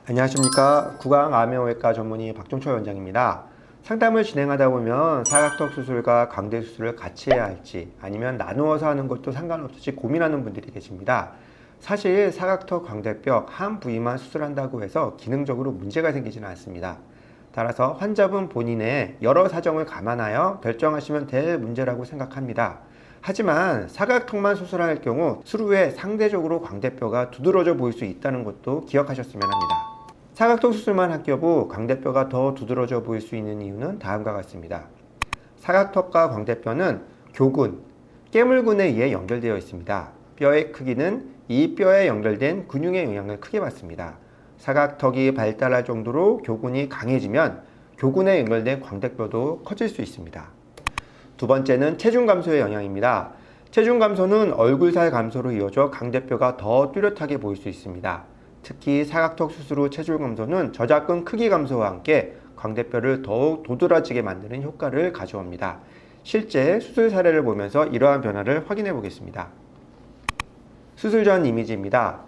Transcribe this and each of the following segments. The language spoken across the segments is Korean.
안녕하십니까. 구강암외과 전문의 박종철 원장입니다. 상담을 진행하다 보면 사각턱 수술과 광대 수술을 같이 해야 할지 아니면 나누어서 하는 것도 상관없을지 고민하는 분들이 계십니다. 사실 사각턱 광대뼈 한 부위만 수술한다고 해서 기능적으로 문제가 생기지는 않습니다. 따라서 환자분 본인의 여러 사정을 감안하여 결정하시면 될 문제라고 생각합니다. 하지만 사각턱만 수술할 경우 수술 후에 상대적으로 광대뼈가 두드러져 보일 수 있다는 것도 기억하셨으면 합니다. 사각턱 수술만 할 경우 광대뼈가 더 두드러져 보일 수 있는 이유는 다음과 같습니다. 사각턱과 광대뼈는 교근, 깨물근에 의해 연결되어 있습니다. 뼈의 크기는 이 뼈에 연결된 근육의 영향을 크게 받습니다. 사각턱이 발달할 정도로 교근이 강해지면 교근에 연결된 광대뼈도 커질 수 있습니다. 두 번째는 체중 감소의 영향입니다. 체중 감소는 얼굴살 감소로 이어져 광대뼈가 더 뚜렷하게 보일 수 있습니다. 특히 사각턱 수술 후 체중 감소는 저작근 크기 감소와 함께 광대뼈를 더욱 도드라지게 만드는 효과를 가져옵니다. 실제 수술 사례를 보면서 이러한 변화를 확인해 보겠습니다. 수술 전 이미지입니다.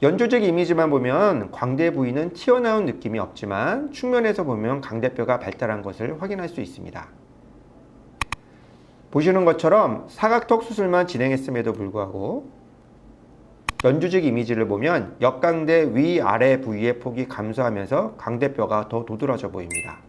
연조직 이미지만 보면 광대 부위는 튀어나온 느낌이 없지만 측면에서 보면 광대뼈가 발달한 것을 확인할 수 있습니다. 보시는 것처럼 사각턱 수술만 진행했음에도 불구하고 연조직 이미지를 보면 역광대 위아래 부위의 폭이 감소하면서 광대뼈가 더 도드라져 보입니다.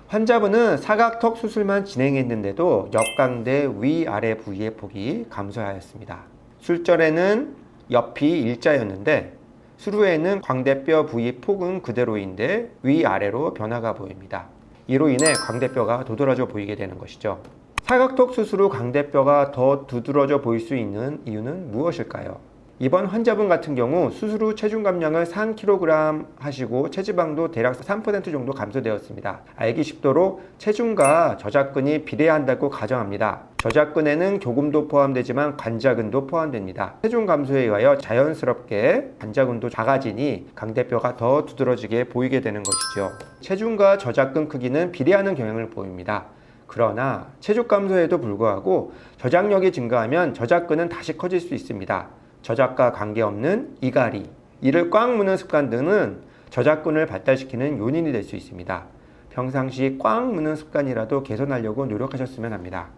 환자분은 사각턱 수술만 진행했는데도 역광대 위아래 부위의 폭이 감소하였습니다. 수술 전에는 옆이 일자였는데 수술 후에는 광대뼈 부위 폭은 그대로인데 위아래로 변화가 보입니다. 이로 인해 광대뼈가 도드라져 보이게 되는 것이죠. 사각턱 수술 후 광대뼈가 더 두드러져 보일 수 있는 이유는 무엇일까요? 이번 환자분 같은 경우 수술 후 체중 감량을 3kg 하시고 체지방도 대략 3% 정도 감소되었습니다. 알기 쉽도록 체중과 저작근이 비례한다고 가정합니다. 저작근에는 교근도 포함되지만 관자근도 포함됩니다. 체중 감소에 의하여 자연스럽게 관자근도 작아지니 광대뼈가 더 두드러지게 보이게 되는 것이죠. 체중과 저작근 크기는 비례하는 경향을 보입니다. 그러나 체중 감소에도 불구하고 저장력이 증가하면 저작근은 다시 커질 수 있습니다. 저작과 관계없는 이갈이, 이를 꽉 무는 습관 등은 저작근을 발달시키는 요인이 될 수 있습니다. 평상시 꽉 무는 습관이라도 개선하려고 노력하셨으면 합니다.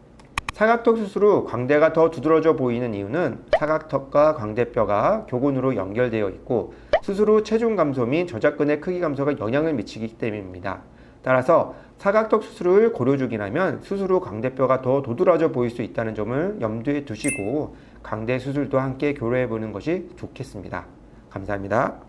사각턱 수술 후 광대가 더 두드러져 보이는 이유는 사각턱과 광대뼈가 교근으로 연결되어 있고 수술 후 체중 감소 및 저작근의 크기 감소가 영향을 미치기 때문입니다. 따라서 사각턱 수술을 고려 중이라면 수술 후 광대뼈가 더 도드라져 보일 수 있다는 점을 염두에 두시고 광대 수술도 함께 고려해 보는 것이 좋겠습니다. 감사합니다.